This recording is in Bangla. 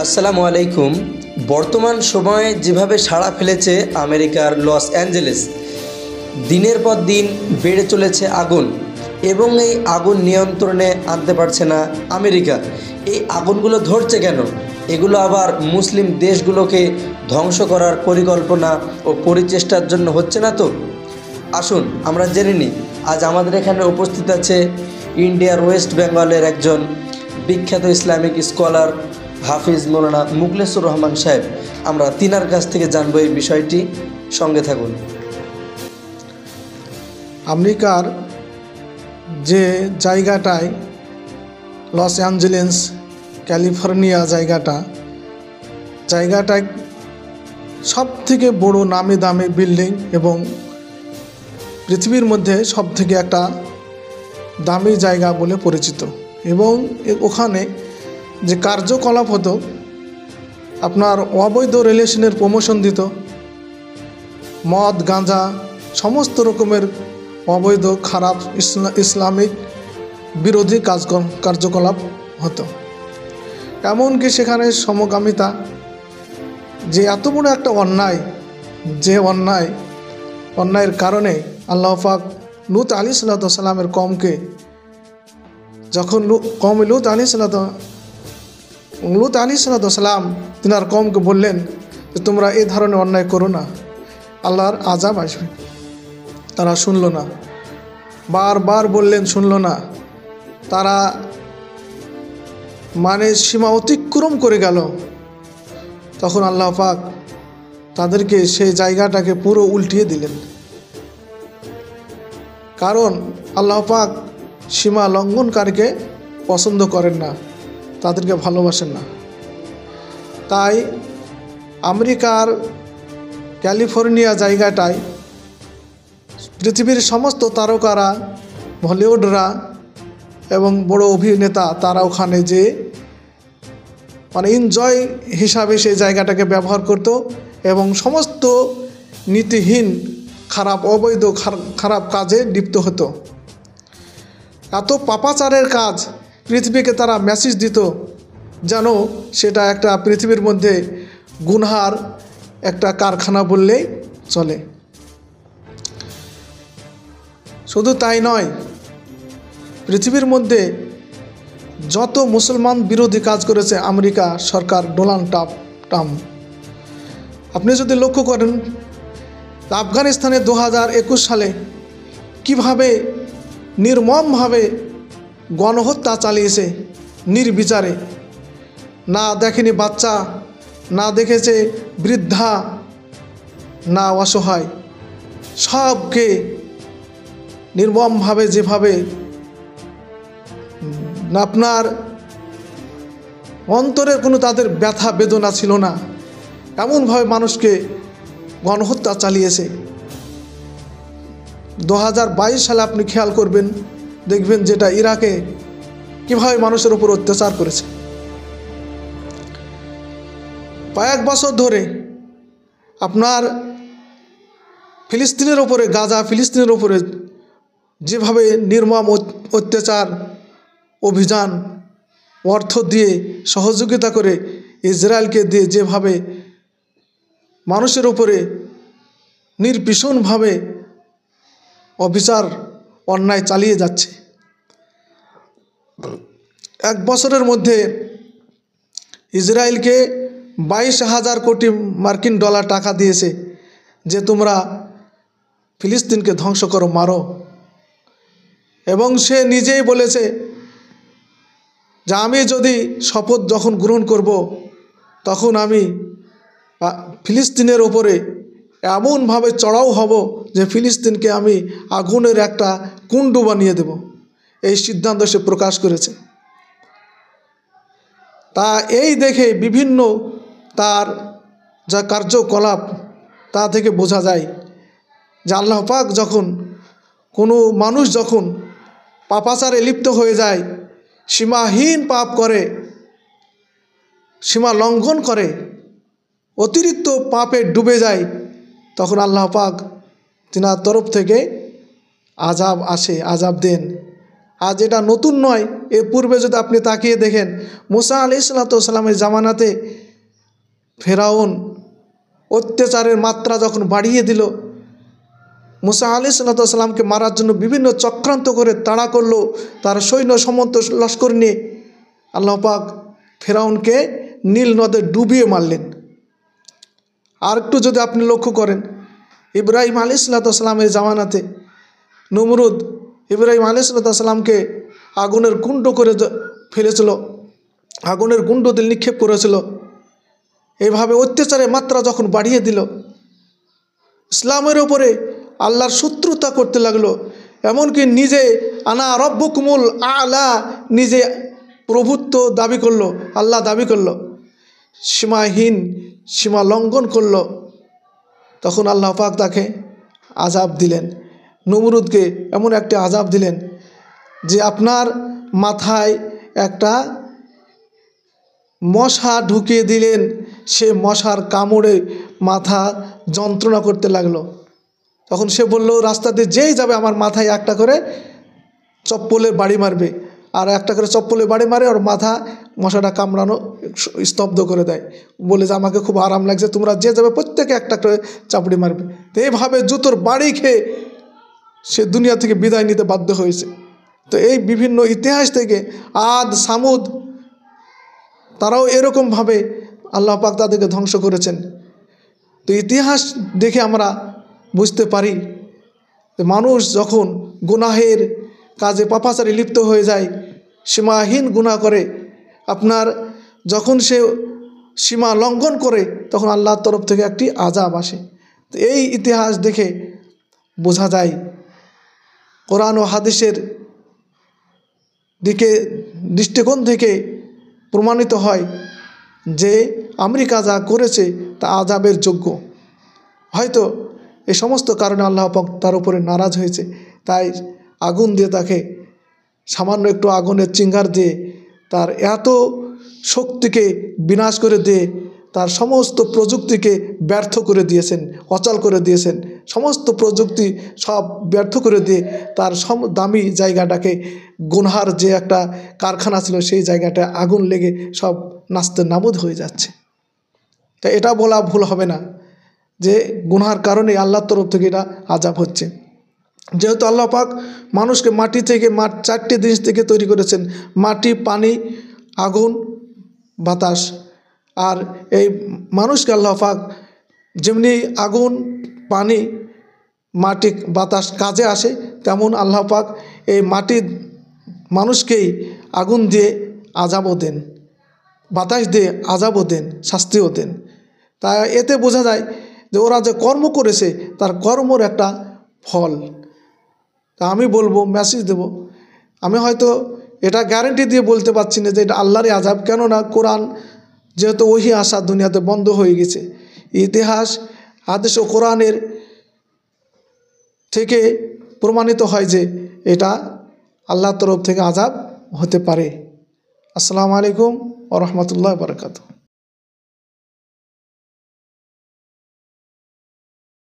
আসসালামু আলাইকুম। বর্তমান সময়ে যেভাবে সাড়া ফেলেছে আমেরিকার লস অ্যাঞ্জেলেস, দিনের পর দিন বেড়ে চলেছে আগুন এবং এই আগুন নিয়ন্ত্রণে আনতে পারছে না আমেরিকা। এই আগুনগুলো ধরছে কেন? এগুলো আবার মুসলিম দেশগুলোকে ধ্বংস করার পরিকল্পনা ও পরিচেষ্টার জন্য হচ্ছে না তো? আসুন আমরা জেনে নিই। আজ আমাদের এখানে উপস্থিত আছে ইন্ডিয়ার ওয়েস্ট বেঙ্গলের একজন বিখ্যাত ইসলামিক স্কলার হাফিজ মৌলানা মুখলেসুর রহমান সাহেব। আমরা তিনার কাছ থেকে জানবো এই বিষয়টি। সঙ্গে থাকুন। আমেরিকার যে জায়গাটায় লস অ্যাঞ্জেলেস ক্যালিফোর্নিয়া জায়গাটায় সব থেকে বড় নামি দামি বিল্ডিং এবং পৃথিবীর মধ্যে সব থেকে একটা দামি জায়গা বলে পরিচিত। এবং ওখানে যে কার্যকলাপ হতো, আপনার অবৈধ রিলেশনের প্রমোশন দিত, মদ গাঁজা সমস্ত রকমের অবৈধ খারাপ ইসলামিক বিরোধী কার্যকলাপ হতো। এমনকি সেখানে সমকামিতা, যে এত বড় একটা অন্যায়, যে অন্যায়ের কারণে আল্লাহ পাক লূত আলাইহিসসালামের কওমকে, যখন লূত আলাইহিসসালাম তিনার কওমকে বললেন যে তোমরা এই ধরনের অন্যায় করো না, আল্লাহর আযাব আসবে, তারা শুনল না। বারবার বললেন, শুনল না। তারা সীমা অতিক্রম করে গেল। তখন আল্লাহ পাক তাদেরকে সেই জায়গাটাকে পুরো উল্টিয়ে দিলেন। কারণ আল্লাহ পাক সীমা লঙ্ঘনকারীকে পছন্দ করেন না, তাদেরকে ভালোবাসেন না। তাই আমেরিকার ক্যালিফোর্নিয়া জায়গাটায় পৃথিবীর সমস্ত তারকারা, বলিউডরা এবং বড় অভিনেতা তারা ওখানে যে এনজয় হিসাবে সেই জায়গাটাকে ব্যবহার করত এবং সমস্ত নীতিহীন অবৈধ খারাপ কাজে লিপ্ত হতো। এত পাপাচারের কাজ পৃথিবীকে তারা মেসেজ দিত, যেন সেটা একটা পৃথিবীর মধ্যে গুনহার একটা কারখানা বললেই চলে। শুধু তাই নয়, পৃথিবীর মধ্যে যত মুসলমান বিরোধী কাজ করেছে আমেরিকা সরকার, ডোনাল্ড ট্রাম্প, আপনি যদি লক্ষ্য করেন আফগানিস্তানে 2021 সালে কিভাবে নির্মমভাবে গণহত্যা চালিয়েছে নির্বিচারে। না দেখেনি বাচ্চা, না দেখেছে বৃদ্ধা, না অসহায়, সবকে নির্মমভাবে, যেভাবে আপনার অন্তরের কোনো তাদের ব্যথা বেদনা ছিল না, এমনভাবে মানুষকে গণহত্যা চালিয়েছে। 2022 সালে আপনি খেয়াল করবেন, দেখবেন যেটা ইরাকে কীভাবে মানুষের উপর অত্যাচার করেছে। কয়েক বছর ধরে আপনার ফিলিস্তিনের ওপরে, ফিলিস্তিনের ওপরে যেভাবে নির্মম অত্যাচার অভিযান, অর্থ দিয়ে সহযোগিতা করে ইসরায়েলকে দিয়ে যেভাবে মানুষের উপরে নির্ভীষণভাবে অবিচার অন্যায় চালিয়ে যাচ্ছে। এক বছরের মধ্যে ইসরায়েলকে 22,000 কোটি মার্কিন ডলার টাকা দিয়েছে যে তোমরা ফিলিস্তিনকে ধ্বংস করো, মারো। এবং সে নিজেই বলেছে যে আমি যদি শপথ যখন গ্রহণ করব, তখন আমি ফিলিস্তিনের ওপরে এমনভাবে চড়াও হব যে ফিলিস্তিনকে আমি আগুনের একটা কুণ্ড বানিয়ে দেব। এই সিদ্ধান্ত সে প্রকাশ করেছে। তা এই দেখে বিভিন্ন তার যা কার্যকলাপ, তা থেকে বোঝা যায় যে আল্লাহ পাক যখন কোনো মানুষ যখন পাপাচারে লিপ্ত হয়ে যায়, সীমাহীন পাপ করে, সীমা লঙ্ঘন করে, অতিরিক্ত পাপে ডুবে যায়, তখন আল্লাহ পাক তিনার তরফ থেকে আযাব আসে, আযাব দেন। আজ এটা নতুন নয়, এর পূর্বে যদি আপনি তাকিয়ে দেখেন মুসা আলাইহিসসালামের জামানাতে ফেরাউন অত্যাচারের মাত্রা যখন বাড়িয়ে দিল, মুসা আলাইহিসসালামকে মারার জন্য বিভিন্ন চক্রান্ত করে তাড়া করলো, তার সৈন্য সামন্ত লস্কর নিয়ে আল্লাহ পাক ফেরাউনকে নীল নদে ডুবিয়ে মারলেন। আর একটু যদি আপনি লক্ষ্য করেন, ইব্রাহিম আলাইহিসসালামের জামানাতে নমরুদ ইব্রাহিম আলাইহিসসালামকে আগুনের কুণ্ড করে ফেলেছিল, আগুনের কুণ্ড দিয়ে নিক্ষেপ করেছিল। এইভাবে অত্যাচারের মাত্রা যখন বাড়িয়ে দিল, ইসলামের ওপরে আল্লাহর শত্রুতা করতে লাগলো, এমনকি নিজে আনা রব্বুকুমুল আলা নিজে প্রভুত্ব দাবি করলো, আল্লাহ দাবি করলো, সীমাহীন সীমা লঙ্ঘন করলো। তখন আল্লাহ পাক তাকে আযাব দিলেন, নমরুদকে এমন একটা আযাব দিলেন যে আপনার মাথায় একটা মশা ঢুকিয়ে দিলেন, সে মশার কামড়ে মাথা যন্ত্রণা করতে লাগলো। তখন সে বলল, রাস্তা দিয়ে যেই যাবে আমার মাথায় একটা করে চপ্পলের বাড়ি মারবে, আর একটা করে চপ্পলের বাড়ি মারে, ওর মাথা মশাটা কামড়ানো স্তব্ধ করে দেয়, বলে যে আমাকে খুব আরাম লাগছে, তোমরা যে যাবে প্রত্যেকে একটা করে চাপড়ি মারবে। তো এইভাবে জুতোর বাড়ি খেয়ে সে দুনিয়া থেকে বিদায় নিতে বাধ্য হয়েছে। তো এই বিভিন্ন ইতিহাস থেকে আদ সামুদ তারাও এরকমভাবে আল্লাহ পাক তাদেরকে ধ্বংস করেছেন। তো ইতিহাস দেখে আমরা বুঝতে পারি যে মানুষ যখন গুনাহের কাজে পাপাচারে লিপ্ত হয়ে যায়, সীমাহীন গুনাহ করে, আপনার যখন সে সীমা লঙ্ঘন করে, তখন আল্লাহর তরফ থেকে একটি আযাব আসে। তো এই ইতিহাস দেখে বোঝা যায়, কোরআন ও হাদিসের দৃষ্টিকোণ থেকে প্রমাণিত হয় যে আমেরিকা যা করেছে তা আযাবের যোগ্য। হয়তো এই সমস্ত কারণে আল্লাহ পাক তার উপরে নারাজ হয়েছে, তাই আগুন দিয়ে তাকে সামান্য একটু আগুনের চিঙ্গার দিয়ে তার এত শক্তিকে বিনাশ করে দিয়ে তার সমস্ত প্রযুক্তিকে ব্যর্থ করে দিয়েছেন, অচল করে দিয়েছেন। সমস্ত প্রযুক্তি সব ব্যর্থ করে দিয়ে তার দামি জায়গাটাকে, গুনহার যে একটা কারখানা ছিল সেই জায়গাটায় আগুন লেগে সব নাস্তে নাবুদ হয়ে যাচ্ছে। তা এটা বলা ভুল হবে না যে গুনহার কারণে আল্লাহর তরফ থেকে এটা আযাব হচ্ছে। যেহেতু আল্লাহ পাক মানুষকে মাটি থেকে চারটি জিনিস থেকে তৈরি করেছেন, মাটি, পানি, আগুন, বাতাস। আর এই মানুষকে আল্লাহ পাক যেমনি আগুন, পানি, মাটি, বাতাস কাজে আসে, তেমন আল্লাহ পাক এই মাটির মানুষকেই আগুন দিয়ে আযাবও দেন, বাতাস দিয়ে আযাবও দেন, শাস্তিও দেন। তাই এতে বোঝা যায় যে ওরা যে কর্ম করেছে তার কর্মর একটা ফল। তা আমি বলবো, মেসেজ দেব, আমি হয়তো এটা গ্যারান্টি দিয়ে বলতে পারছি না যে এটা আল্লাহরই আযাব, কেননা কোরআন যেহেতু ওহী আসা দুনিয়াতে বন্ধ হয়ে গেছে, ইতিহাস, হাদিস ও কোরআনের থেকে প্রমাণিত হয় যে এটা আল্লাহর তরফ থেকে আযাব হতে পারে। আসসালামু আলাইকুম ওয়া রাহমাতুল্লাহি ওয়া বারাকাতুহু।